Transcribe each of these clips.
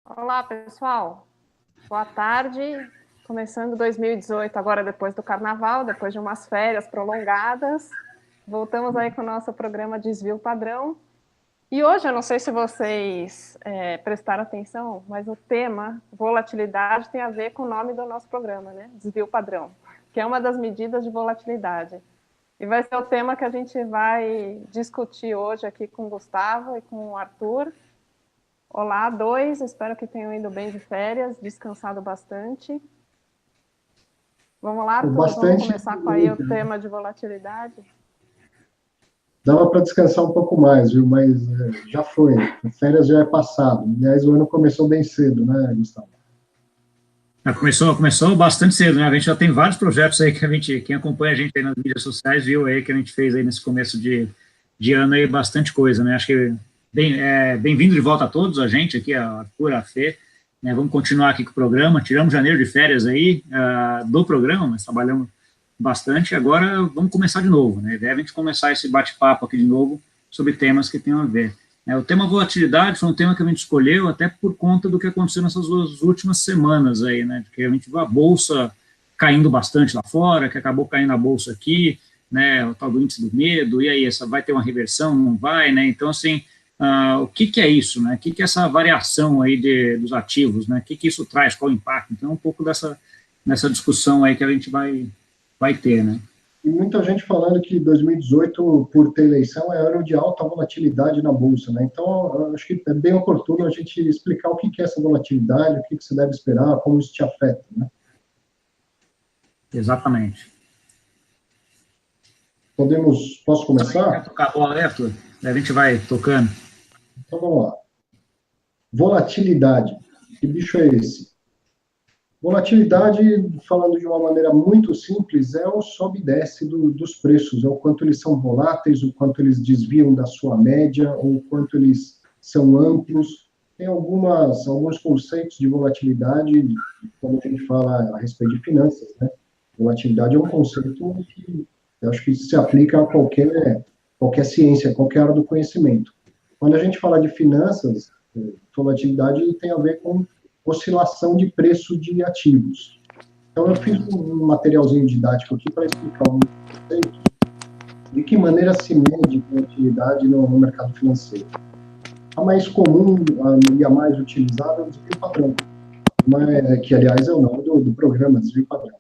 Olá, pessoal. Boa tarde. Começando 2018, agora depois do Carnaval, depois de umas férias prolongadas. Voltamos aí com o nosso programa Desvio Padrão. E hoje, eu não sei se vocês prestaram atenção, mas o tema volatilidade tem a ver com o nome do nosso programa, né? Desvio Padrão, que é uma das medidas de volatilidade. E vai ser o tema que a gente vai discutir hoje aqui com o Gustavo e com o Arthur. Olá, dois. Espero que tenham ido bem de férias, descansado bastante. Vamos lá, Arthur, vamos Bastante, começar com aí o tema de volatilidade. dava para descansar um pouco mais, viu? Mas já foi, férias já é passado. Aliás, o ano começou bem cedo, né, Gustavo? Começou bastante cedo, né? A gente já tem vários projetos aí quem acompanha a gente aí nas mídias sociais, viu aí que a gente fez aí nesse começo de ano aí bastante coisa, né? Acho que bem-vindo de volta a todos, a gente aqui, a Arthur, a Fê, né? Vamos continuar aqui com o programa, tiramos janeiro de férias aí do programa, mas trabalhamos bastante, agora vamos começar de novo, né? Deve a gente começar esse bate-papo aqui de novo sobre temas que tenham a ver. O tema volatilidade foi um tema que a gente escolheu até por conta do que aconteceu nessas duas últimas semanas aí, né? Porque a gente viu a bolsa caindo bastante lá fora, que acabou caindo a bolsa aqui, né? O tal do índice do medo, e aí, essa vai ter uma reversão, não vai, né? Então, assim, o que é isso, né? O que é essa variação aí dos ativos, né? O que isso traz, qual o impacto? Então, um pouco nessa discussão aí que a gente vai ter, né? E muita gente falando que 2018, por ter eleição, é ano de alta volatilidade na Bolsa, né? Então, acho que é bem oportuno a gente explicar o que é essa volatilidade, o que você deve esperar, como isso te afeta, né? Exatamente. Posso começar? Quer tocar a bola, Arthur? A gente vai tocando. Então, vamos lá. Volatilidade. Que bicho é esse? Volatilidade, falando de uma maneira muito simples, é o sobe e desce dos preços, é o quanto eles são voláteis, o quanto eles desviam da sua média, ou o quanto eles são amplos. Tem alguns conceitos de volatilidade, quando a gente fala a respeito de finanças, né? Volatilidade é um conceito que eu acho que se aplica a qualquer ciência, qualquer área do conhecimento. Quando a gente fala de finanças, volatilidade tem a ver com oscilação de preço de ativos. Então, eu fiz um materialzinho didático aqui para explicar de que maneira se mede volatilidade no mercado financeiro. A mais comum e a mais utilizada é o desvio padrão, que, aliás, é o nome do programa, desvio padrão.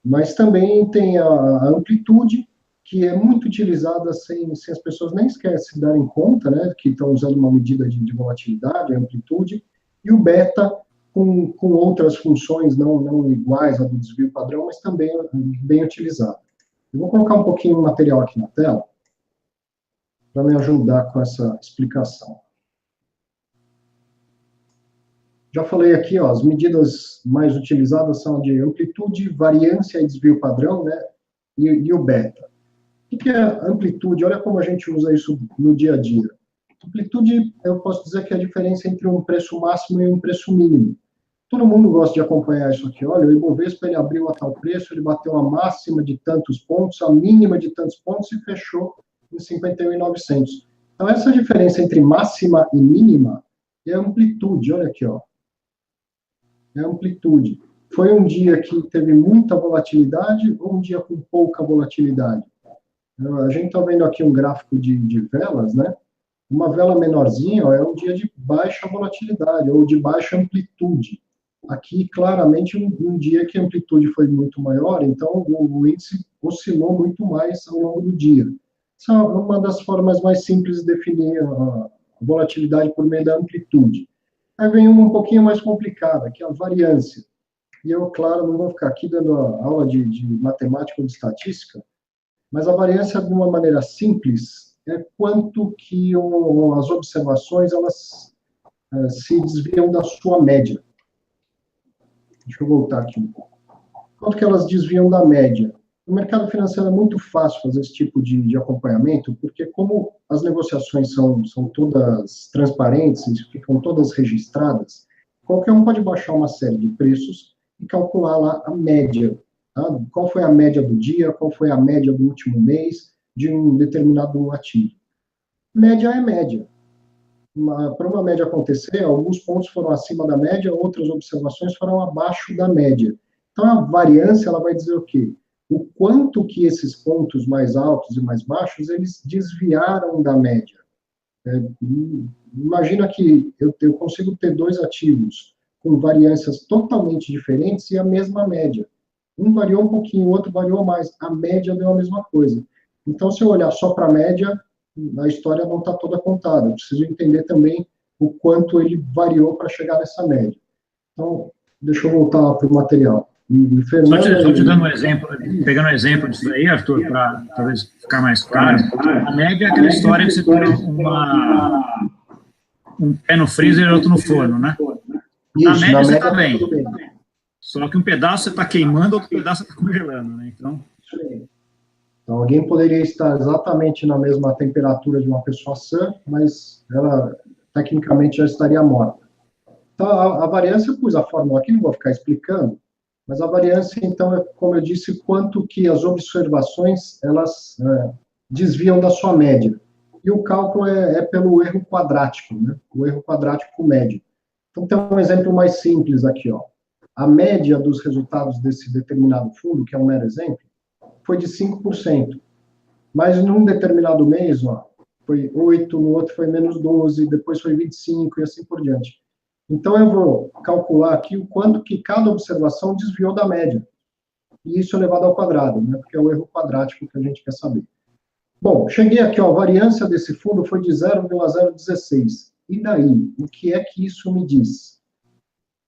Mas também tem a amplitude, que é muito utilizada sem as pessoas nem sequer se darem conta, né, que estão usando uma medida de volatilidade, a amplitude, e o beta, com outras funções não iguais à do desvio padrão, mas também bem utilizado. Eu vou colocar um pouquinho de material aqui na tela, para me ajudar com essa explicação. Já falei aqui, ó, as medidas mais utilizadas são de amplitude, variância e desvio padrão, né, e o beta. O que é amplitude? Olha como a gente usa isso no dia a dia. Amplitude, eu posso dizer que é a diferença entre um preço máximo e um preço mínimo. Todo mundo gosta de acompanhar isso aqui. Olha, o Ibovespa ele abriu a tal preço, ele bateu a máxima de tantos pontos, a mínima de tantos pontos e fechou em 51.900. Então, essa diferença entre máxima e mínima é amplitude. Olha aqui, ó. É amplitude. Foi um dia que teve muita volatilidade ou um dia com pouca volatilidade? A gente está vendo aqui um gráfico de velas, né? Uma vela menorzinha ó, é um dia de baixa volatilidade ou de baixa amplitude. Aqui, claramente, um dia que a amplitude foi muito maior, então o índice oscilou muito mais ao longo do dia. Essa é uma das formas mais simples de definir a volatilidade por meio da amplitude. Aí vem uma um pouquinho mais complicada, que é a variância. E eu, claro, não vou ficar aqui dando aula de matemática ou de estatística, mas a variância, de uma maneira simples, é quanto que as observações elas se desviam da sua média. Deixa eu voltar aqui um pouco. Quanto que elas desviam da média? No mercado financeiro é muito fácil fazer esse tipo de acompanhamento, porque como as negociações são todas transparentes, ficam todas registradas, qualquer um pode baixar uma série de preços e calcular lá a média. Tá? Qual foi a média do dia, qual foi a média do último mês de um determinado ativo. Média é média. para uma média acontecer, alguns pontos foram acima da média, outras observações foram abaixo da média. Então, a variância, ela vai dizer o quê? O quanto que esses pontos mais altos e mais baixos, eles desviaram da média. Imagina que eu consigo ter dois ativos com variâncias totalmente diferentes e a mesma média. Um variou um pouquinho, o outro variou mais. A média deu a mesma coisa. Então, se eu olhar só para a média, a história não está toda contada. Eu preciso entender também o quanto ele variou para chegar nessa média. Então, deixa eu voltar para o material. Só te dando um exemplo, pegando um exemplo disso aí, Arthur, para talvez ficar mais claro, a média é aquela história que você tem um pé no freezer e outro no forno, né? Na média você está bem. Só que um pedaço você está queimando, outro pedaço você está congelando, né? Então, alguém poderia estar exatamente na mesma temperatura de uma pessoa sã, mas ela, tecnicamente, já estaria morta. Então, a variância, eu pus a fórmula aqui, não vou ficar explicando, mas a variância, então, é, como eu disse, quanto que as observações, elas desviam da sua média. E o cálculo é pelo erro quadrático, né? O erro quadrático médio. Então, tem um exemplo mais simples aqui, ó. A média dos resultados desse determinado fundo, que é um mero exemplo, foi de 5%. Mas num determinado mês, ó, foi 8%, no outro foi menos 12%, depois foi 25% e assim por diante. Então, eu vou calcular aqui o quanto que cada observação desviou da média. E isso elevado ao quadrado, né? Porque é o erro quadrático que a gente quer saber. Bom, cheguei aqui, ó, a variância desse fundo foi de 0,016. E daí? O que é que isso me diz?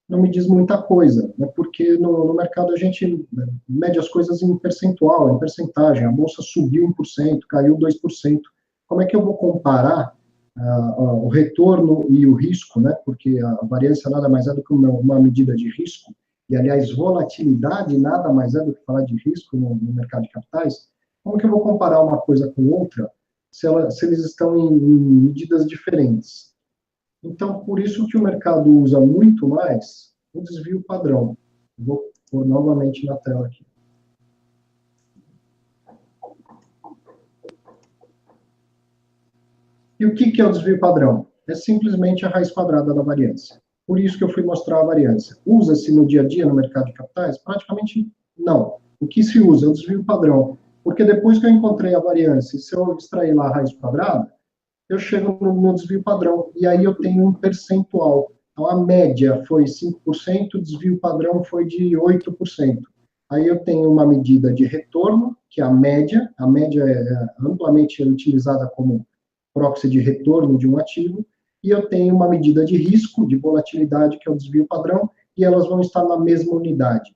Não me diz muita coisa, né? Porque no mercado a gente mede as coisas em percentual, em percentagem. A bolsa subiu 1%, caiu 2%. Como é que eu vou comparar o retorno e o risco, né? Porque a variância nada mais é do que uma medida de risco, e, aliás, volatilidade nada mais é do que falar de risco no mercado de capitais. Como que eu vou comparar uma coisa com outra se eles estão em medidas diferentes? Então, por isso que o mercado usa muito mais o desvio padrão. Vou pôr novamente na tela aqui. E o que é o desvio padrão? É simplesmente a raiz quadrada da variância. Por isso que eu fui mostrar a variância. Usa-se no dia a dia no mercado de capitais? Praticamente não. O que se usa é o desvio padrão. Porque depois que eu encontrei a variância, se eu extrair lá a raiz quadrada, eu chego no desvio padrão. E aí eu tenho um percentual. Então, a média foi 5%, o desvio padrão foi de 8%. Aí eu tenho uma medida de retorno, que é a média. A média é amplamente utilizada como proxy de retorno de um ativo, e eu tenho uma medida de risco, de volatilidade, que é o desvio padrão, e elas vão estar na mesma unidade.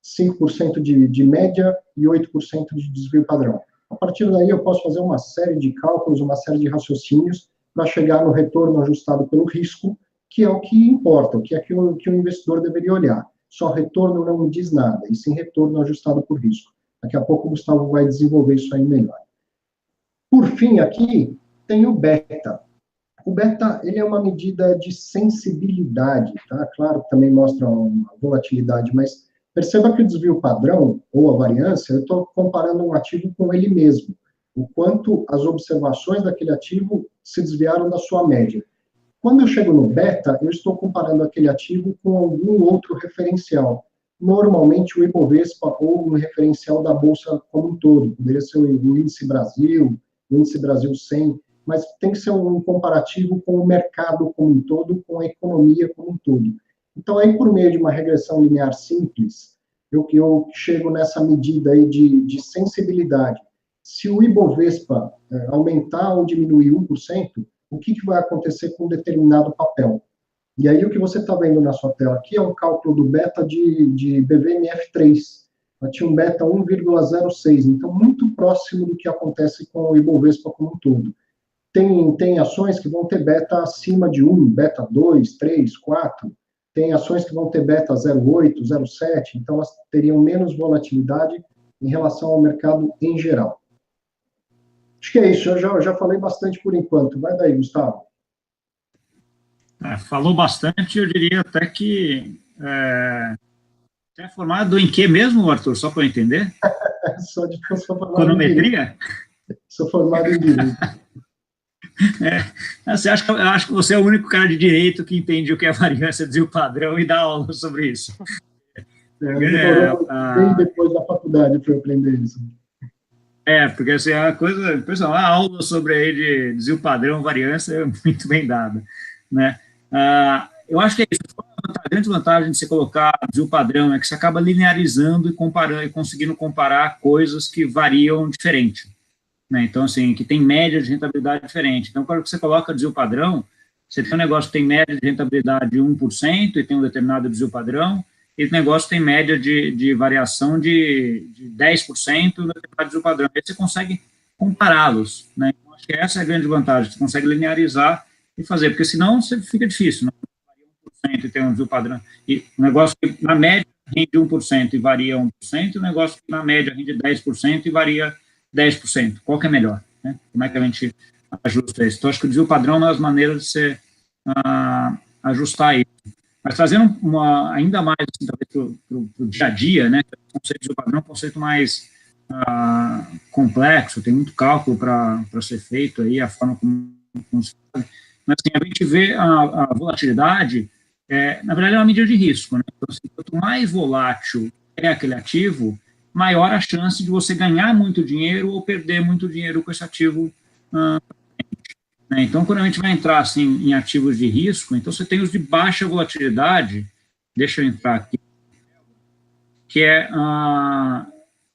5% de média e 8% de desvio padrão. A partir daí, eu posso fazer uma série de cálculos, uma série de raciocínios, para chegar no retorno ajustado pelo risco, que é o que importa, que é aquilo que o investidor deveria olhar. Só retorno não me diz nada, e sim retorno ajustado por risco. Daqui a pouco o Gustavo vai desenvolver isso aí melhor. Por fim, aqui, tem o beta. O beta, ele é uma medida de sensibilidade, tá? Claro que também mostra uma volatilidade, mas perceba que o desvio padrão, ou a variância, eu estou comparando um ativo com ele mesmo. O quanto as observações daquele ativo se desviaram da sua média. Quando eu chego no beta, eu estou comparando aquele ativo com algum outro referencial. Normalmente o Ibovespa ou um referencial da Bolsa como um todo. Poderia ser o Índice Brasil, o Índice Brasil 100, mas tem que ser um comparativo com o mercado como um todo, com a economia como um todo. Então, aí, por meio de uma regressão linear simples, eu chego nessa medida aí de sensibilidade. Se o Ibovespa aumentar ou diminuir 1%, o que vai acontecer com um determinado papel? E aí, o que você está vendo na sua tela aqui é um cálculo do beta de BVMF3. Tinha um beta 1,06, então muito próximo do que acontece com o Ibovespa como um todo. Tem ações que vão ter beta acima de 1, beta 2, 3, 4. Tem ações que vão ter beta 0,8, 0,7, então elas teriam menos volatilidade em relação ao mercado em geral. Acho que é isso, eu já falei bastante por enquanto. Vai daí, Gustavo. Falou bastante, eu diria até que... Você é formado em que mesmo, Arthur? Só para eu entender? Sou formado econometria? Sou formado em direito. Assim, eu acho que você é o único cara de direito que entende o que é variância, desvio padrão e dá aula sobre isso. Demorou bem depois da faculdade para eu aprender isso. Porque assim, a coisa, pessoal, a aula sobre aí de desvio padrão, variância é muito bem dada, né? Eu acho que é isso. A grande vantagem de você colocar desvio padrão é que você acaba linearizando e comparando e conseguindo comparar coisas que variam diferente, né? Então, assim, que tem média de rentabilidade diferente. Então, quando você coloca desvio padrão, você tem um negócio que tem média de rentabilidade de 1% e tem um determinado desvio padrão, e o negócio tem média de variação de 10% no determinado desvio padrão. Aí você consegue compará-los, né? Então, acho que essa é a grande vantagem, você consegue linearizar e fazer, porque senão você fica difícil, né? Varia 1% e tem um desvio padrão. E o negócio que na média rende 1% e varia 1%, e o negócio que na média rende 10% e varia 10%. Qual que é melhor? Né? Como é que a gente ajusta isso? Então, acho que o desvio padrão é uma das maneiras de você ajustar isso. Mas trazendo ainda mais, assim, talvez, para o dia a dia, né? O conceito de desvio padrão é um conceito mais complexo, tem muito cálculo para ser feito aí, a forma como se faz. Mas, assim, a gente vê a volatilidade, na verdade, é uma medida de risco, né? Então, assim, quanto mais volátil é aquele ativo, maior a chance de você ganhar muito dinheiro ou perder muito dinheiro com esse ativo. Né? Então, quando a gente vai entrar assim, em ativos de risco, então você tem os de baixa volatilidade, deixa eu entrar aqui, que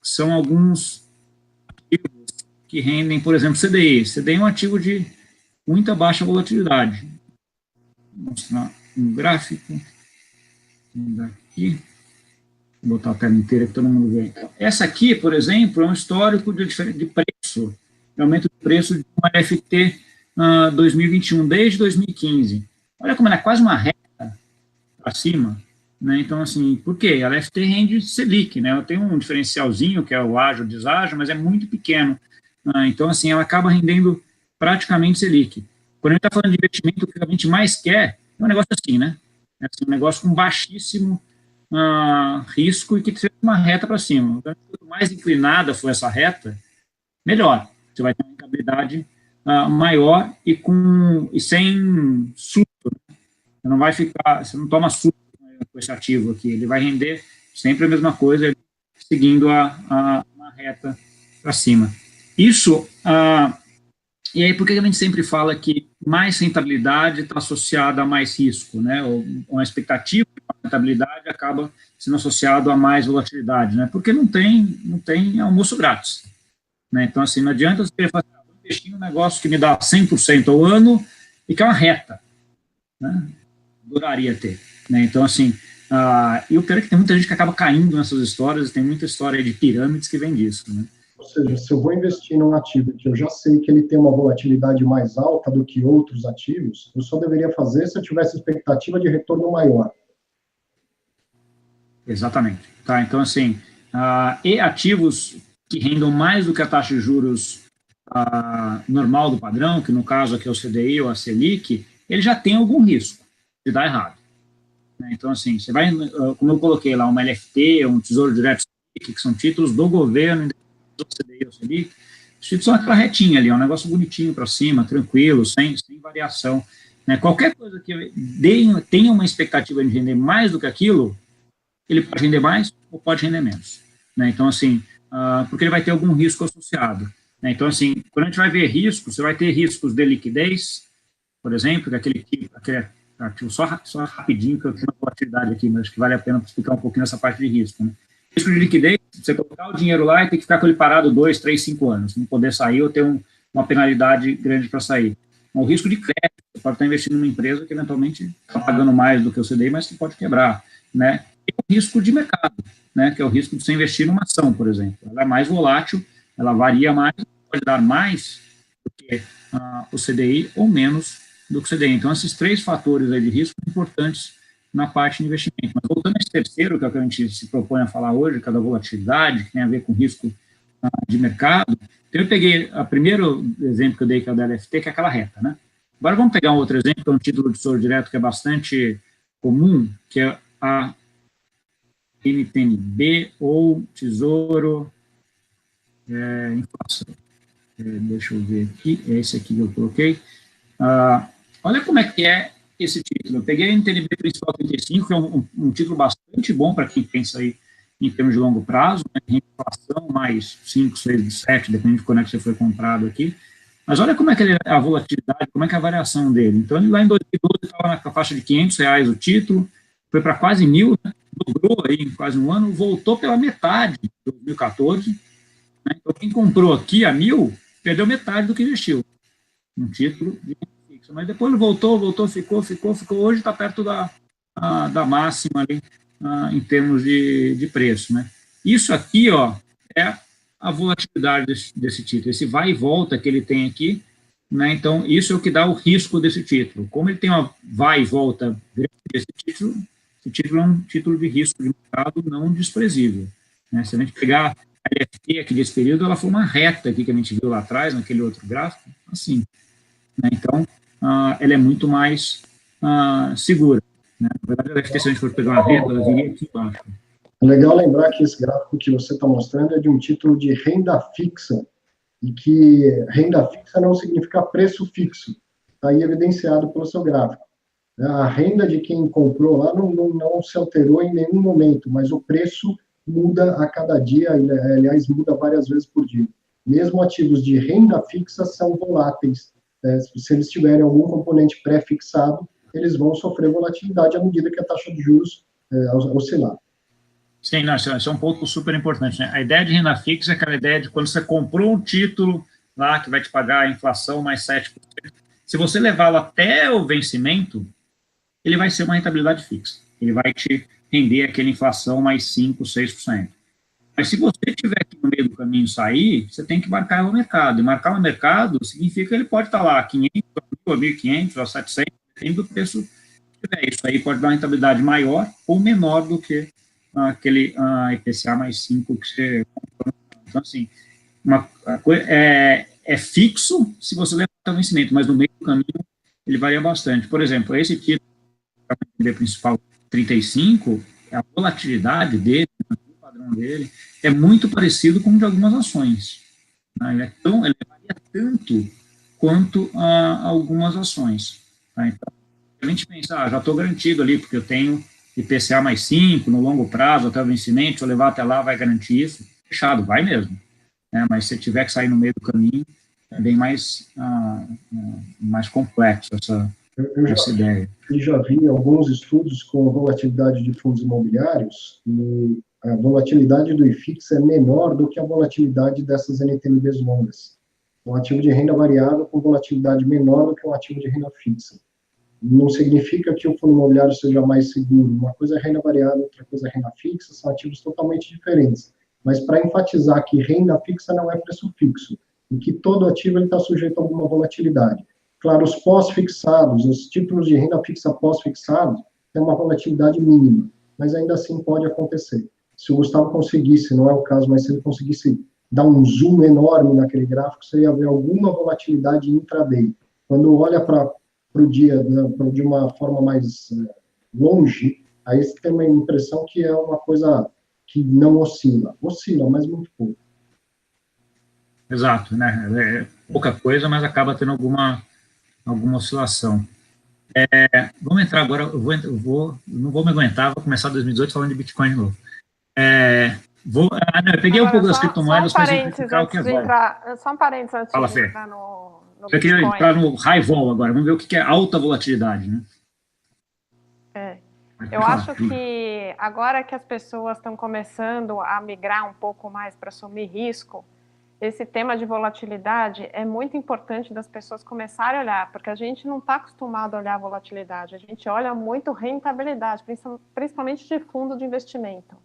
são alguns ativos que rendem, por exemplo, CDI. CDI é um ativo de muita baixa volatilidade. Vou mostrar um gráfico. Aqui. Vou botar a tela inteira que todo mundo vê. Essa aqui, por exemplo, é um histórico de preço, de aumento de preço de uma LFT 2021, desde 2015. Olha como ela é quase uma reta para cima, né? Então, assim, por quê? A LFT rende Selic, né? Ela tem um diferencialzinho, que é o ágio, o deságio, mas é muito pequeno. Então, assim, ela acaba rendendo praticamente Selic. Quando a gente está falando de investimento, o que a gente mais quer é um negócio assim, né? É assim, um negócio com baixíssimo risco e que seja uma reta para cima. Então, quanto mais inclinada for essa reta, melhor. Você vai ter uma rentabilidade maior e sem susto. Você não vai ficar, você não toma susto com esse ativo aqui. Ele vai render sempre a mesma coisa, seguindo uma reta para cima. Isso, e aí por que a gente sempre fala que mais rentabilidade está associada a mais risco, né? Ou uma expectativa de rentabilidade acaba sendo associado a mais volatilidade, né? Porque não tem almoço grátis, né? Então, assim, não adianta você querer fazer, vou investir em um negócio que me dá 100% ao ano e que é uma reta, né? Adoraria ter, né? Então, assim, e o pior é que tem muita gente que acaba caindo nessas histórias, tem muita história aí de pirâmides que vem disso, né? Ou seja, se eu vou investir num ativo que eu já sei que ele tem uma volatilidade mais alta do que outros ativos, eu só deveria fazer se eu tivesse expectativa de retorno maior. Exatamente. Tá? Então, assim, e ativos que rendam mais do que a taxa de juros normal do padrão, que no caso aqui é o CDI ou a Selic, ele já tem algum risco de dar errado. Né? Então, assim, você vai, como eu coloquei lá, uma LFT, um Tesouro Direto Selic, que são títulos do governo, do CDI ou Selic, os títulos são aquela retinha ali, é um negócio bonitinho para cima, tranquilo, sem variação. Né? Qualquer coisa que tenha uma expectativa de render mais do que aquilo, ele pode render mais ou pode render menos. Né? Então, assim, porque ele vai ter algum risco associado. Né? Então, assim, quando a gente vai ver riscos, você vai ter riscos de liquidez, por exemplo, aquele ativo, só rapidinho, que eu tenho uma volatilidade aqui, mas acho que vale a pena explicar um pouquinho essa parte de risco. Né? Risco de liquidez, você colocar o dinheiro lá e ter que ficar com ele parado 2, 3, 5 anos, não poder sair ou ter uma penalidade grande para sair. O risco de crédito, você pode estar investindo numa empresa que eventualmente está pagando mais do que o CDI, mas que pode quebrar. Né? E o risco de mercado, né? Que é o risco de você investir numa ação, por exemplo. Ela é mais volátil, ela varia mais, pode dar mais do que o CDI ou menos do que o CDI. Então, esses três fatores aí de risco são importantes na parte de investimento. Mas voltando a esse terceiro, que é o que a gente se propõe a falar hoje, que é da volatilidade, que tem a ver com risco de mercado. Então, eu peguei o primeiro exemplo que eu dei, que é o da LFT, que é aquela reta, né? Agora vamos pegar um outro exemplo, que é um título de Tesouro Direto que é bastante comum, que é a NTNB ou Tesouro Inflação. deixa eu ver aqui, é esse aqui que eu coloquei. Olha como é que é esse título. Eu peguei a NTNB Principal 35, que é um título bastante bom para quem pensa aí em termos de longo prazo, né, inflação mais 5, 6, 7, dependendo de quando é que você foi comprado aqui. Mas olha como é que a volatilidade, como é que é a variação dele. Então, ele lá em 2012 estava na faixa de R$ 500 o título, foi para quase 1.000, né, dobrou aí em quase um ano, voltou pela metade de 2014. Né, então, quem comprou aqui a 1.000, perdeu metade do que investiu. Um título de fixo. Mas depois voltou, ficou. Hoje está perto da máxima ali, em termos de preço. Né? Isso aqui, ó, é a volatilidade desse título, esse vai e volta que ele tem aqui, né? Então, isso é o que dá o risco desse título. Como ele tem uma vai e volta grande desse título, esse título é um título de risco de mercado não desprezível. Né? Se a gente pegar a LFT aqui desse período, ela foi uma reta aqui que a gente viu lá atrás, naquele outro gráfico, assim. Né? Então, ela é muito mais segura. Né? Na verdade, a LFT, se a gente for pegar uma reta, ela viria aqui embaixo. É legal lembrar que esse gráfico que você está mostrando é de um título de renda fixa, e que renda fixa não significa preço fixo, está aí evidenciado pelo seu gráfico. A renda de quem comprou lá não se alterou em nenhum momento, mas o preço muda a cada dia, aliás, muda várias vezes por dia. Mesmo ativos de renda fixa são voláteis. Se eles tiverem algum componente pré-fixado, eles vão sofrer volatilidade à medida que a taxa de juros oscilar. Sim, não, isso é um ponto super importante. Né? A ideia de renda fixa é aquela ideia de quando você comprou um título lá que vai te pagar a inflação mais 7%. Se você levá-lo até o vencimento, ele vai ser uma rentabilidade fixa. Ele vai te render aquela inflação mais 5%, 6%. Mas se você tiver que no meio do caminho sair, você tem que marcar no mercado. E marcar no mercado significa que ele pode estar lá a 500, a 1.500, a 700, depende do preço que tiver. Isso aí pode dar uma rentabilidade maior ou menor do que aquele IPCA mais 5 que você comprou. Então, assim, é fixo se você levar até o vencimento, mas no meio do caminho ele varia bastante. Por exemplo, esse título principal 35, a volatilidade dele, o padrão dele, é muito parecido com o de algumas ações. Né? Ele varia tanto quanto algumas ações. Tá? Então, a gente pensa, já estou garantido ali, porque eu tenho IPCA mais 5 no longo prazo, até o vencimento, se eu levar até lá, vai garantir isso. Fechado, vai mesmo. Né? Mas se tiver que sair no meio do caminho, é bem mais complexo essa ideia. Eu já vi alguns estudos com volatilidade de fundos imobiliários, e a volatilidade do IFIX é menor do que a volatilidade dessas NTNBs longas. Um ativo de renda variável com volatilidade menor do que um ativo de renda fixa. Não significa que o fundo imobiliário seja mais seguro. Uma coisa é renda variável, outra coisa é renda fixa, são ativos totalmente diferentes. Mas para enfatizar que renda fixa não é preço fixo, e que todo ativo está sujeito a alguma volatilidade. Claro, os pós-fixados, os títulos de renda fixa pós-fixados, têm uma volatilidade mínima, mas ainda assim pode acontecer. Se o Gustavo conseguisse, não é o caso, mas se ele conseguisse dar um zoom enorme naquele gráfico, você ia ver alguma volatilidade intraday. Quando olha para o dia, né, de uma forma mais longe, aí você tem uma impressão que é uma coisa que não oscila. Oscila, mas muito pouco. Exato, né? É pouca coisa, mas acaba tendo alguma oscilação. Vamos entrar agora, não vou me aguentar, vou começar 2018 falando de Bitcoin de novo. Eu peguei agora, um pouco das criptomoedas para exemplificar o que é vol. Só um parênteses antes Fala, de entrar no eu queria Bitcoin. entrar no high vol agora, vamos ver o que é alta volatilidade, né? Eu acho que agora que as pessoas estão começando a migrar um pouco mais para assumir risco, esse tema de volatilidade é muito importante das pessoas começarem a olhar, porque a gente não está acostumado a olhar a volatilidade, a gente olha muito rentabilidade, principalmente de fundo de investimento,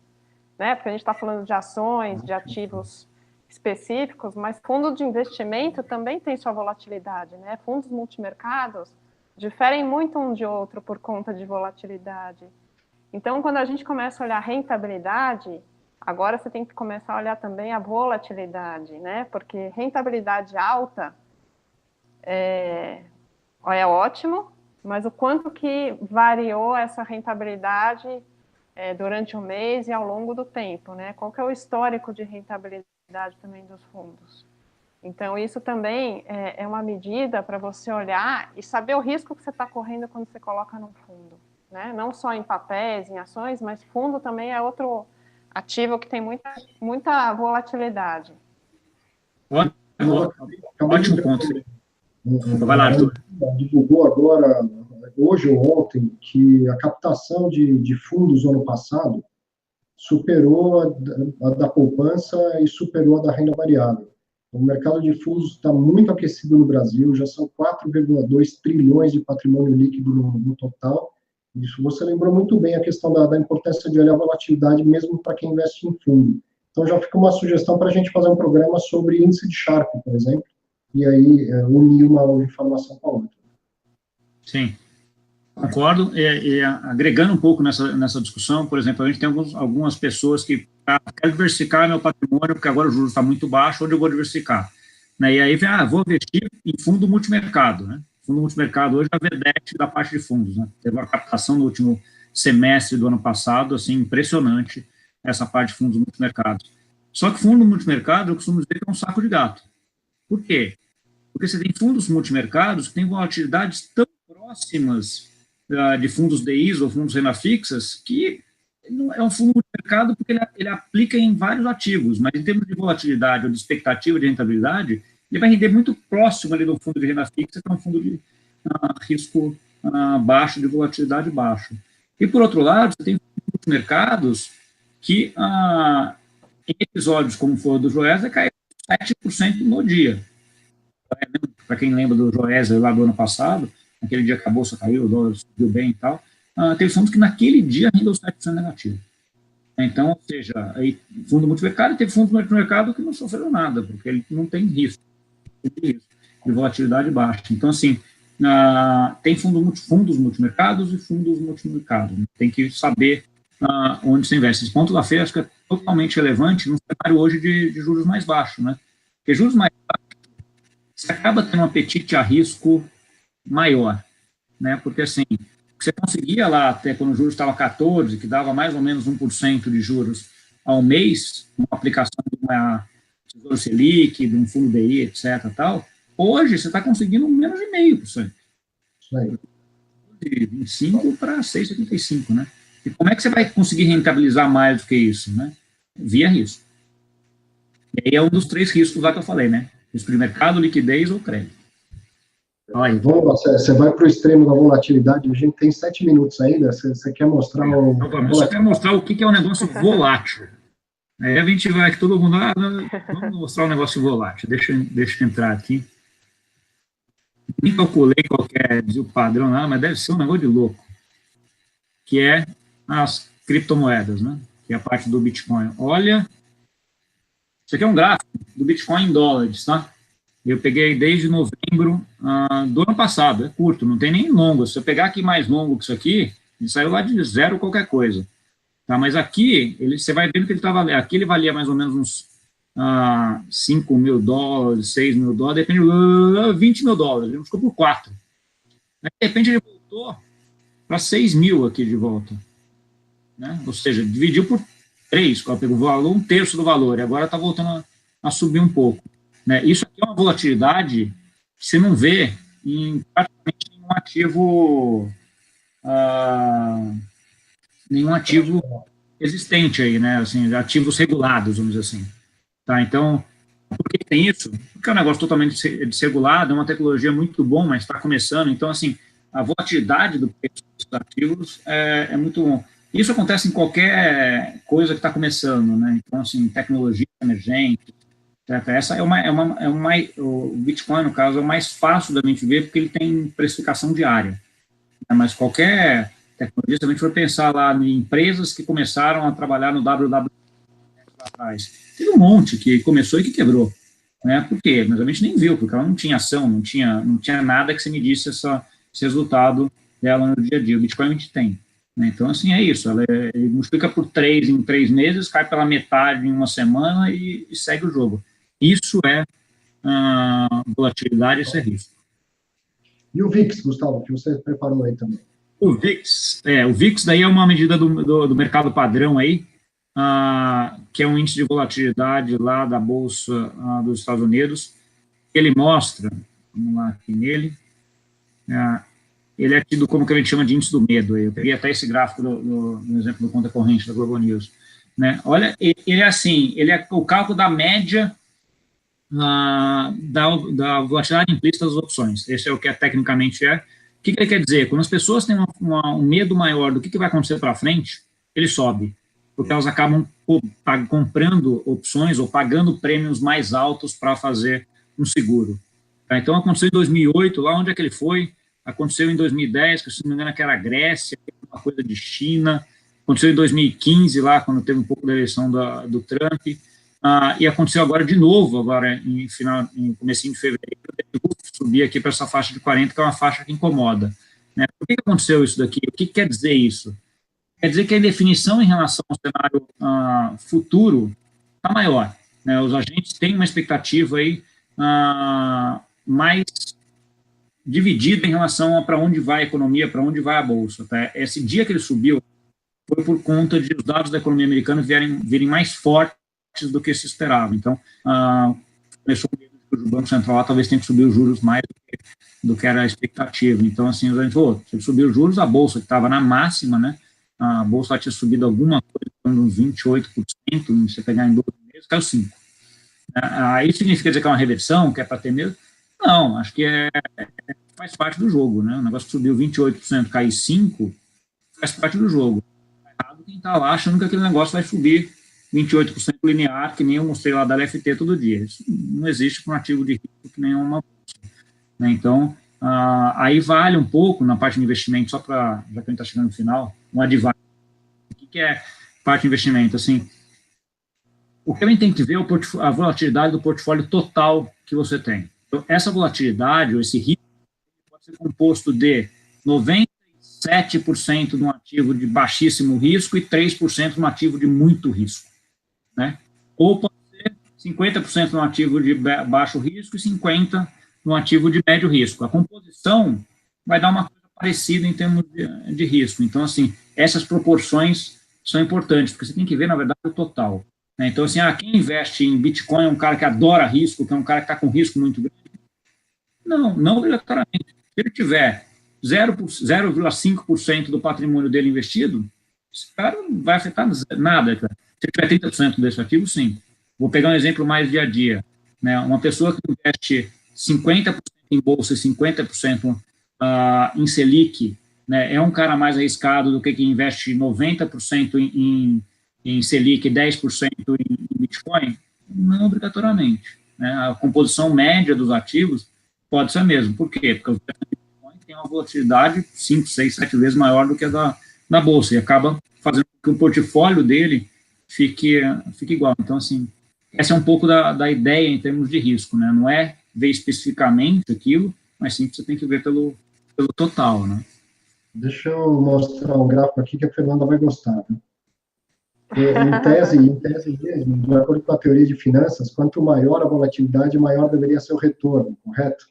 né? Porque a gente está falando de ações, de ativos específicos, mas fundo de investimento também tem sua volatilidade, né? Fundos multimercados diferem muito um de outro por conta de volatilidade. Então, quando a gente começa a olhar rentabilidade, agora você tem que começar a olhar também a volatilidade, né? Porque rentabilidade alta é ótimo, mas o quanto que variou essa rentabilidade durante o mês e ao longo do tempo, né? Qual que é o histórico de rentabilidade também dos fundos? Então, isso também é uma medida para você olhar e saber o risco que você está correndo quando você coloca no fundo, né? Não só em papéis, em ações, mas fundo também é outro ativo que tem muita volatilidade. Ótimo ponto. Vai lá, Arthur. Divulgou agora, hoje ou ontem, que a captação de fundos no ano passado superou a da poupança e superou a da renda variável. O mercado de fundos está muito aquecido no Brasil, já são 4,2 trilhões de patrimônio líquido no total. Isso você lembrou muito bem a questão da importância de olhar a volatilidade mesmo para quem investe em fundo. Então já fica uma sugestão para a gente fazer um programa sobre índice de Sharpe, por exemplo, e aí unir uma informação com a outra. Sim, concordo. E agregando um pouco nessa discussão, por exemplo, a gente tem algumas pessoas que querem diversificar meu patrimônio, porque agora o juros está muito baixo, onde eu vou diversificar? Né? E aí vem, vou investir em fundo multimercado, né? Fundo multimercado hoje é a vedete da parte de fundos, né? Teve uma captação no último semestre do ano passado, assim, impressionante, essa parte de fundos multimercados. Só que fundo multimercado, eu costumo dizer que é um saco de gato. Por quê? Porque você tem fundos multimercados que têm volatilidades tão próximas de fundos DIs ou fundos renda fixas, que não é um fundo multimercado porque ele aplica em vários ativos, mas em termos de volatilidade ou de expectativa de rentabilidade, ele vai render muito próximo ali do fundo de renda fixa, que é um fundo de risco baixo, de volatilidade baixo. E, por outro lado, você tem multimercados que, em episódios como foi o do Joesley, caiu 7% no dia. Para quem lembra do Joesley lá do ano passado, naquele dia que a bolsa caiu, o dólar subiu bem e tal, teve fundos que naquele dia rendeu 7% negativo. Então, ou seja, aí, fundo multimercado, teve fundo multimercado que não sofreu nada, porque ele não tem risco de volatilidade baixa. Então, assim, tem fundos multimercados e fundos multimercados. Tem que saber onde você investe. Esse ponto da feira acho que é totalmente relevante num cenário hoje de juros mais baixos, né? Porque juros mais baixos, você acaba tendo um apetite a risco maior, né? Porque, assim, você conseguia lá, até quando o juros estava 14, que dava mais ou menos 1% de juros ao mês, uma aplicação de uma Tesouro Selic, de um fundo DI, etc. Tal, hoje você está conseguindo menos de 0,5%. De 25 para 6,75, né? E como é que você vai conseguir rentabilizar mais do que isso, né? Via risco. E aí é um dos 3 riscos lá que eu falei, né? Risco de mercado, liquidez ou crédito. Você vai para o extremo da volatilidade, a gente tem 7 minutos ainda, você quer mostrar eu só quero mostrar o que é um negócio volátil. Aí a gente vai, que todo mundo, vamos mostrar um negócio volátil, deixa eu entrar aqui. Nem calculei qualquer desvio padrão, não, mas deve ser um negócio de louco, que é as criptomoedas, né? Que é a parte do Bitcoin. Olha, isso aqui é um gráfico do Bitcoin em dólares, tá? Eu peguei desde novembro do ano passado, é curto, não tem nem longo. Se eu pegar aqui mais longo que isso aqui, ele saiu lá de 0 qualquer coisa. Tá, mas aqui, você vai vendo que ele estava, aqui ele valia mais ou menos uns 5 mil dólares, 6 mil dólares, depende, 20 mil dólares, ele ficou por 4. Aí, de repente ele voltou para 6 mil aqui de volta. Né? Ou seja, dividiu por 3, pegou o valor, 1/3 do valor, e agora está voltando a subir um pouco. Né? Isso aqui é uma volatilidade que você não vê em praticamente nenhum ativo existente aí, né? Assim, ativos regulados, vamos dizer assim. Tá? Então, por que tem isso? Porque é um negócio totalmente desregulado, é uma tecnologia muito bom, mas está começando. Então, assim, a volatilidade do preço dos ativos é muito bom. Isso acontece em qualquer coisa que está começando, né? Então, assim, tecnologia emergente. Certo? Essa o Bitcoin, no caso, é o mais fácil da gente ver, porque ele tem precificação diária. Mas qualquer tecnologia, se a gente for pensar lá em empresas que começaram a trabalhar no WWW atrás, teve um monte que começou e que quebrou. Né? Por quê? Mas a gente nem viu, porque ela não tinha ação, não tinha nada que se medisse esse resultado dela no dia a dia. O Bitcoin a gente tem. Né? Então, assim, é isso. Ele multiplica por 3 em 3 meses, cai pela metade em uma semana e segue o jogo. Isso é volatilidade, isso é risco. E o VIX, Gustavo, que você preparou aí também? O VIX daí é uma medida do mercado padrão aí, que é um índice de volatilidade lá da Bolsa dos Estados Unidos. ele mostra, vamos lá aqui nele, ele é tido como que a gente chama de índice do medo. Eu peguei até esse gráfico do exemplo do conta corrente da Globo News. Né? Olha, ele é assim, ele é o cálculo da média da volatilidade implícita das opções. Esse é o que tecnicamente é. O que ele quer dizer? Quando as pessoas têm um medo maior do que vai acontecer para frente, ele sobe, porque elas acabam comprando opções ou pagando prêmios mais altos para fazer um seguro. Tá? Então, aconteceu em 2008, lá onde é que ele foi? Aconteceu em 2010, que se não me engano que era a Grécia, uma coisa de China. Aconteceu em 2015, lá, quando teve um pouco da eleição do Trump. E aconteceu agora de novo, agora em comecinho de fevereiro, subir aqui para essa faixa de 40, que é uma faixa que incomoda. Né? Por que aconteceu isso daqui? O que quer dizer isso? Quer dizer que a indefinição em relação ao cenário futuro está maior. Né? Os agentes têm uma expectativa aí mais dividida em relação a para onde vai a economia, para onde vai a bolsa. Tá? Esse dia que ele subiu foi por conta de os dados da economia americana virem mais fortes do que se esperava. Então, começou com o Banco Central lá, talvez tenha que subir os juros mais do que era a expectativa. Então, assim, a gente falou, se ele subir os juros, a bolsa que estava na máxima, né, a bolsa tinha subido alguma coisa, uns 28%, se você pegar em 12 meses, caiu 5%. Isso significa dizer que é uma reversão, que é para ter medo? Não, acho que faz parte do jogo, né, o negócio que subiu 28%, cair 5%, faz parte do jogo. Errado quem está lá achando que aquele negócio vai subir 28% linear, que nem eu mostrei lá da LFT todo dia. Isso não existe para um ativo de risco que nem uma bolsa. Né? Então, aí vale um pouco na parte de investimento, só para, já que a gente está chegando no final, um advice. O que é parte de investimento? Assim, o que a gente tem que ver é a volatilidade do portfólio total que você tem. Então, essa volatilidade, ou esse risco, pode ser composto de 97% de um ativo de baixíssimo risco e 3% de um ativo de muito risco. Né? Ou pode ser 50% no ativo de baixo risco e 50% no ativo de médio risco. A composição vai dar uma coisa parecida em termos de risco. Então, assim, essas proporções são importantes, porque você tem que ver, na verdade, o total. Né? Então, assim, quem investe em Bitcoin é um cara que adora risco, que é um cara que está com risco muito grande? Não obrigatoriamente. Se ele tiver 0,5% do patrimônio dele investido, esse cara não vai afetar nada, cara. Se tiver 30% desse ativo, sim. Vou pegar um exemplo mais dia a dia. Né? Uma pessoa que investe 50% em bolsa e 50% em Selic, né, é um cara mais arriscado do que quem investe 90% em Selic e 10% em Bitcoin? Não obrigatoriamente. Né? A composição média dos ativos pode ser a mesma. Por quê? Porque o Bitcoin tem uma volatilidade 5, 6, 7 vezes maior do que a da bolsa e acaba fazendo com que o portfólio dele fique igual. Então, assim, essa é um pouco da ideia em termos de risco, né? Não é ver especificamente aquilo, mas sim que você tem que ver pelo total, né? Deixa eu mostrar um gráfico aqui que a Fernanda vai gostar. Né? Em tese mesmo, de acordo com a teoria de finanças, quanto maior a volatilidade, maior deveria ser o retorno, correto?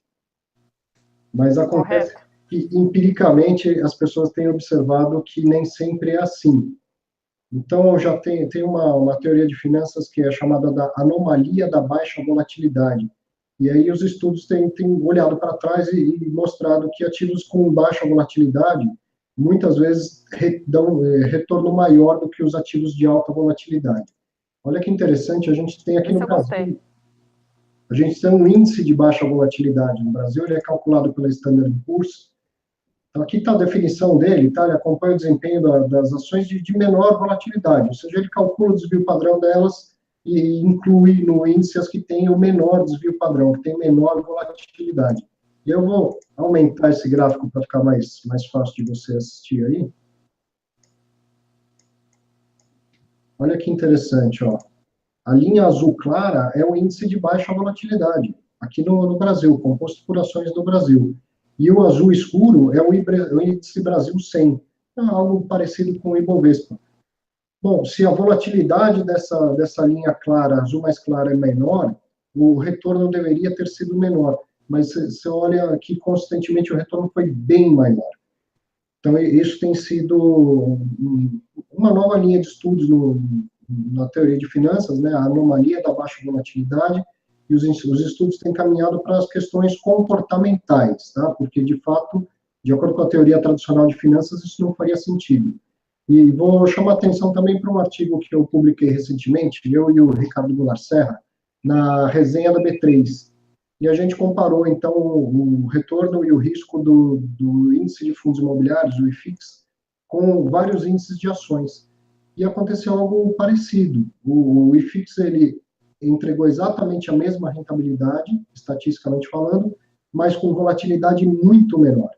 Mas acontece que, empiricamente, as pessoas têm observado que nem sempre é assim. Então, já tem uma teoria de finanças que é chamada da anomalia da baixa volatilidade. E aí os estudos têm olhado para trás e mostrado que ativos com baixa volatilidade, muitas vezes, dão retorno maior do que os ativos de alta volatilidade. Olha que interessante, a gente tem aqui no Brasil, a gente tem um índice de baixa volatilidade no Brasil, ele é calculado pela Standard Poor's. Então, aqui está a definição dele, tá? Ele acompanha o desempenho das ações de menor volatilidade, ou seja, ele calcula o desvio padrão delas e inclui no índice as que têm o menor desvio padrão, que tem menor volatilidade. E eu vou aumentar esse gráfico para ficar mais fácil de você assistir aí. Olha que interessante, ó. A linha azul clara é o índice de baixa volatilidade, aqui no Brasil, composto por ações do Brasil. E o azul escuro é o índice Brasil 100, é algo parecido com o Ibovespa. Bom, se a volatilidade dessa linha clara, azul mais clara, é menor, o retorno deveria ter sido menor. Mas você olha aqui, consistentemente, o retorno foi bem maior. Então, isso tem sido uma nova linha de estudos na teoria de finanças, né? A anomalia da baixa volatilidade e os estudos têm caminhado para as questões comportamentais, tá? Porque, de fato, de acordo com a teoria tradicional de finanças, isso não faria sentido. E vou chamar a atenção também para um artigo que eu publiquei recentemente, eu e o Ricardo Goulart Serra, na resenha da B3. E a gente comparou, então, o retorno e o risco do índice de fundos imobiliários, o IFIX, com vários índices de ações. E aconteceu algo parecido. O IFIX, ele entregou exatamente a mesma rentabilidade, estatisticamente falando, mas com volatilidade muito menor.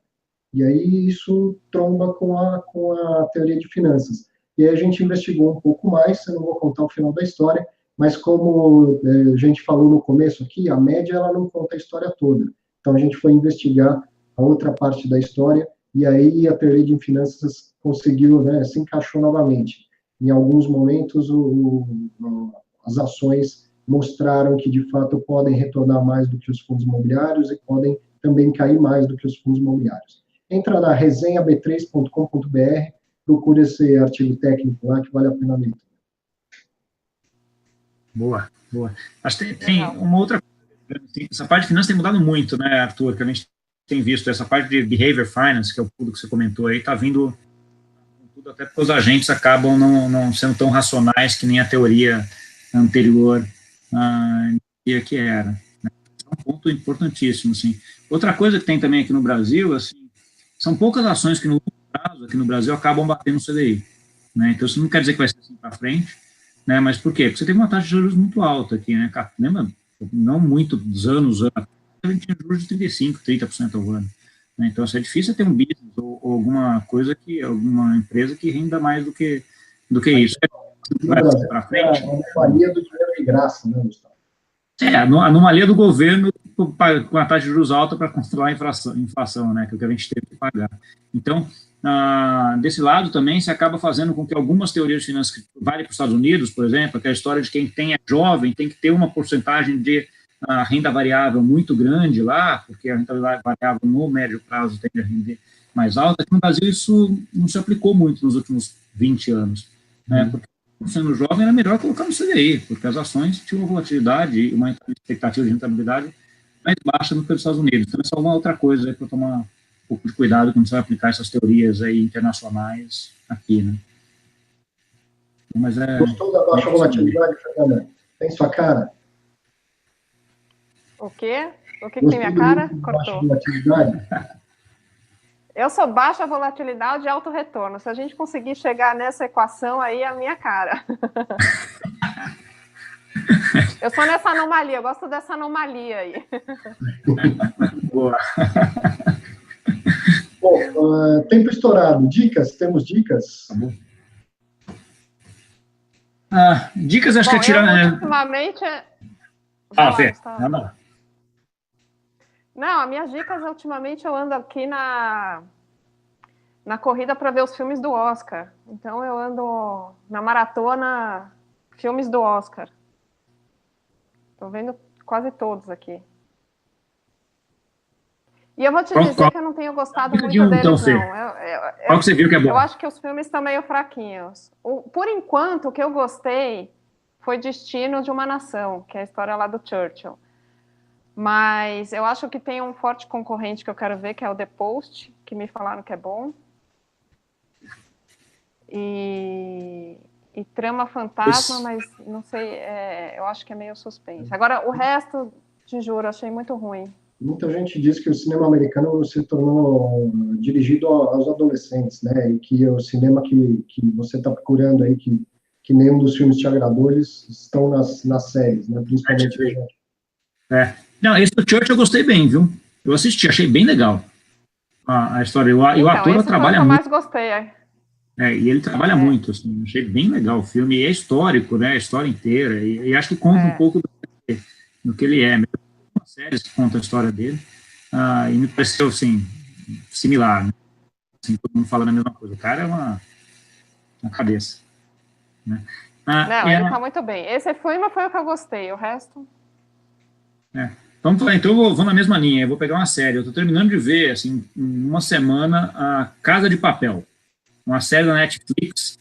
E aí isso tromba com a teoria de finanças. E aí a gente investigou um pouco mais, eu não vou contar o final da história, mas como a gente falou no começo aqui, a média ela não conta a história toda. Então a gente foi investigar a outra parte da história, e aí a teoria de finanças conseguiu, né, se encaixou novamente. Em alguns momentos as ações mostraram que de fato podem retornar mais do que os fundos imobiliários e podem também cair mais do que os fundos imobiliários. Entra na resenhab3.com.br, procura esse artigo técnico lá que vale a pena ler. Boa, boa. Acho que tem uma outra coisa, essa parte de finanças tem mudado muito, né, Arthur, que a gente tem visto, essa parte de behavior finance, que é o tudo que você comentou aí, está vindo tudo, até porque os agentes acabam não sendo tão racionais que nem a teoria anterior que era. Né? É um ponto importantíssimo, assim. Outra coisa que tem também aqui no Brasil, assim, são poucas ações que no longo prazo, aqui no Brasil, acabam batendo no CDI. Né? Então, isso não quer dizer que vai ser assim para frente, né? Mas por quê? Porque você teve uma taxa de juros muito alta aqui, né? Lembra? Não muitos anos, a gente tinha juros de 35%, 30% ao ano. Né? Então, assim, é difícil ter um business ou alguma coisa alguma empresa que renda mais do que isso. Vai para frente. É a anomalia do dinheiro de graça, né, Gustavo? A anomalia do governo com a taxa de juros alta para controlar a inflação, né, que é o que a gente teve que pagar. Então, desse lado também se acaba fazendo com que algumas teorias de finanças que valem para os Estados Unidos, por exemplo, que é a história de quem é jovem tem que ter uma porcentagem de renda variável muito grande lá, porque a renda variável no médio prazo tende a render mais alta. Aqui no Brasil isso não se aplicou muito nos últimos 20 anos, né, porque sendo jovem era melhor colocar no CDI, porque as ações tinham uma volatilidade e uma expectativa de rentabilidade mais baixa do que os Estados Unidos. Então, essa é uma outra coisa para tomar um pouco de cuidado quando você vai aplicar essas teorias aí internacionais aqui, né? Mas Gostou da baixa volatilidade, Fernanda? Tem sua cara? O quê? O que tem minha cara? Cortou. Baixa volatilidade? Eu sou baixa volatilidade e alto retorno. Se a gente conseguir chegar nessa equação aí, é a minha cara. Eu sou nessa anomalia, eu gosto dessa anomalia aí. Boa. Bom, tempo estourado. Dicas? Temos dicas? Tá bom. Dicas, acho que é tirar... Ultimamente... Fê. Não. Não, as minhas dicas, ultimamente, eu ando aqui na corrida para ver os filmes do Oscar. Então, eu ando na maratona filmes do Oscar. Estou vendo quase todos aqui. E eu vou te dizer que eu não tenho gostado muito deles, então, não. Qual que você viu que é bom? Eu acho que os filmes estão meio fraquinhos. Por enquanto, o que eu gostei foi Destino de uma Nação, que é a história lá do Churchill. Mas eu acho que tem um forte concorrente que eu quero ver, que é o The Post, que me falaram que é bom. E Trama Fantasma, mas não sei, eu acho que é meio suspense. Agora, o resto, te juro, achei muito ruim. Muita gente diz que o cinema americano se tornou dirigido aos adolescentes, né? E que o cinema que você está procurando aí, que nenhum dos filmes te agradou, eles estão nas séries, né? Principalmente... Não, esse do Church eu gostei bem, viu? Eu assisti, achei bem legal a história. E o ator trabalha muito. Eu mais gostei, e ele trabalha muito, assim, achei bem legal o filme. E é histórico, né? A história inteira. E acho que conta um pouco do que ele é. Uma série que conta a história dele. E me pareceu, assim, similar. Né? Assim, todo mundo falando a mesma coisa. O cara é uma cabeça. Né? Não, ele tá muito bem. Esse filme foi o que eu gostei. O resto... Vamos falar, então eu vou na mesma linha, eu vou pegar uma série. Eu estou terminando de ver, assim, em uma semana, a Casa de Papel, uma série da Netflix,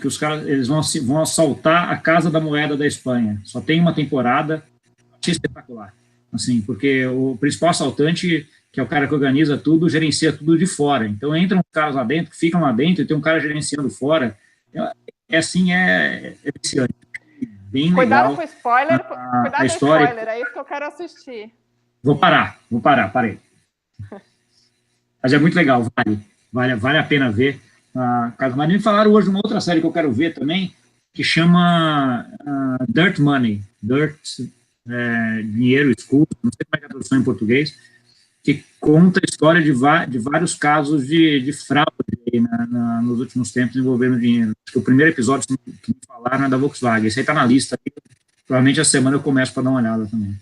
que os caras eles vão assaltar a Casa da Moeda da Espanha. Só tem uma temporada, achei espetacular, assim, porque o principal assaltante, que é o cara que organiza tudo, gerencia tudo de fora. Então, entram os caras lá dentro, ficam lá dentro, e tem um cara gerenciando fora. Assim, é viciante. Bem Cuidado legal. Com spoiler, cuidado A com história. spoiler, é isso que eu quero assistir. Vou parar, parei. Mas é muito legal, vale a pena ver. Mas me falaram hoje uma outra série que eu quero ver também, que chama Dirt Money, dinheiro escuro, não sei como é que é a tradução em português, que conta a história de vários casos de fraude aí, nos últimos tempos envolvendo dinheiro. Acho que o primeiro episódio que me falaram é da Volkswagen. Esse aí está na lista. Provavelmente a semana eu começo para dar uma olhada também.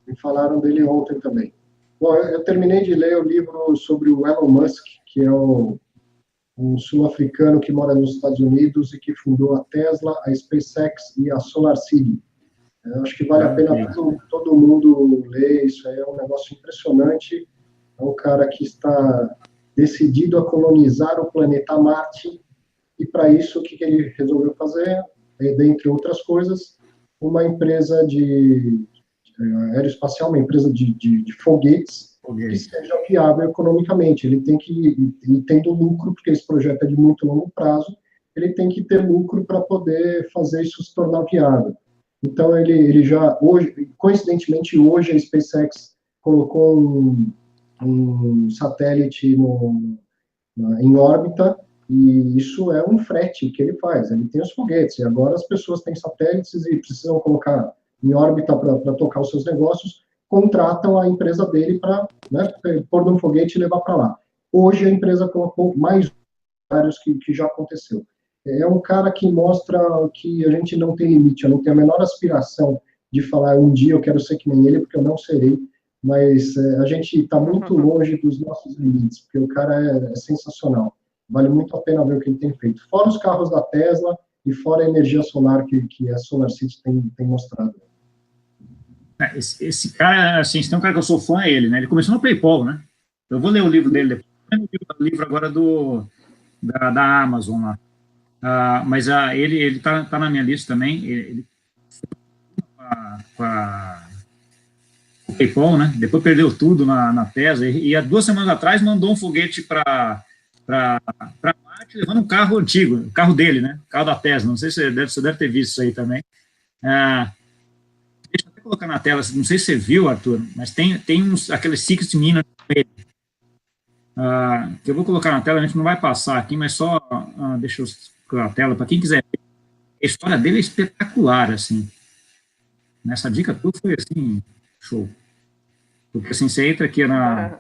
Me falaram dele ontem também. Bom, eu terminei de ler o livro sobre o Elon Musk, que é um sul-africano que mora nos Estados Unidos e que fundou a Tesla, a SpaceX e a SolarCity. Eu acho que vale a pena todo mundo ler, isso aí é um negócio impressionante. É um cara que está decidido a colonizar o planeta Marte, e para isso, o que ele resolveu fazer? Dentre outras coisas, uma empresa aeroespacial, uma empresa de foguetes, que seja viável economicamente. Ele tem que, tendo lucro, porque esse projeto é de muito longo prazo, ele tem que ter lucro para poder fazer isso se tornar viável. Então, ele já, hoje, coincidentemente, hoje a SpaceX colocou um satélite em órbita, e isso é um frete que ele faz. Ele tem os foguetes, e agora as pessoas têm satélites e precisam colocar em órbita para tocar os seus negócios, contratam a empresa dele para, né, pôr num foguete e levar para lá. Hoje a empresa colocou mais vários que já aconteceu. É um cara que mostra que a gente não tem limite, eu não tenho a menor aspiração de falar um dia eu quero ser que nem ele, porque eu não serei, mas a gente está muito longe dos nossos limites, porque o cara é sensacional. Vale muito a pena ver o que ele tem feito. Fora os carros da Tesla e fora a energia solar que a SolarCity tem mostrado. Esse cara, assim, se tem um cara que eu sou fã, é ele, né? Ele começou no PayPal, né? Eu vou ler o livro dele depois. O livro agora da Amazon lá. Mas ele tá na minha lista também. Ele com o PayPal, né? Depois perdeu tudo na Tesla. E há 2 semanas atrás mandou um foguete para Marte, levando um carro antigo, o carro dele, né? O carro da Tesla. Não sei se você deve ter visto isso aí também. Deixa eu até colocar na tela, não sei se você viu, Arthur, mas tem aqueles 60 Minutes que eu vou colocar na tela, a gente não vai passar aqui, mas só deixa eu colocar na tela, para quem quiser ver. A história dele é espetacular, assim. Nessa dica tudo foi, assim, show. Porque, assim, você entra aqui na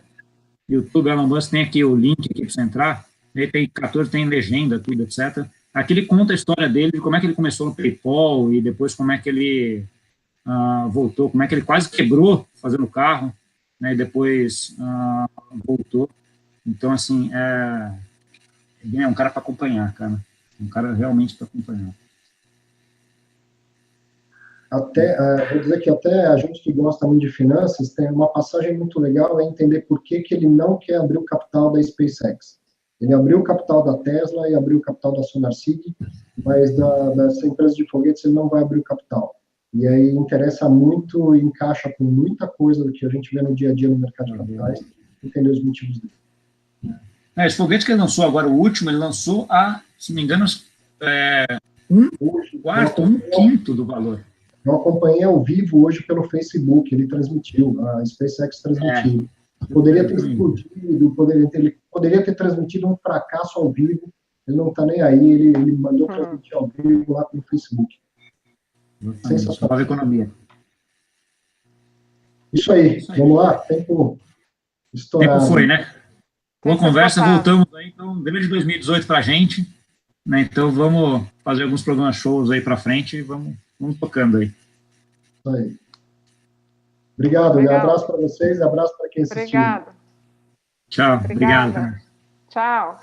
YouTube, Elon Musk, tem aqui o link aqui para você entrar, aí tem 14, tem legenda, tudo, etc. Aqui ele conta a história dele, de como é que ele começou no PayPal, e depois como é que ele voltou, como é que ele quase quebrou fazendo carro, né, e depois voltou. Então, assim, é um cara para acompanhar, cara. Um cara realmente para acompanhar. Vou dizer que até a gente que gosta muito de finanças, tem uma passagem muito legal, é entender por que ele não quer abrir o capital da SpaceX. Ele abriu o capital da Tesla e abriu o capital da SolarCity, mas dessa empresa de foguetes ele não vai abrir o capital. E aí interessa muito, encaixa com muita coisa do que a gente vê no dia a dia no mercado de capitais, entender os motivos dele. Esse foguete que ele lançou agora, o último, ele lançou se não me engano, um quinto do valor. Eu acompanhei ao vivo hoje pelo Facebook, ele transmitiu, a SpaceX transmitiu. Poderia ter explodido, poderia ter transmitido um fracasso ao vivo, ele não está nem aí, ele mandou transmitir ao vivo lá pelo Facebook. Sensacional. Economia. Isso aí, vamos lá, tempo estourado. Tempo foi, né? Boa conversa, voltamos aí, então, um grande 2018 para a gente, né? Então vamos fazer alguns programas shows aí para frente e vamos tocando aí. Isso aí. Obrigado, um abraço para vocês, abraço para quem assistiu. Obrigado. Tchau, obrigado. Tchau.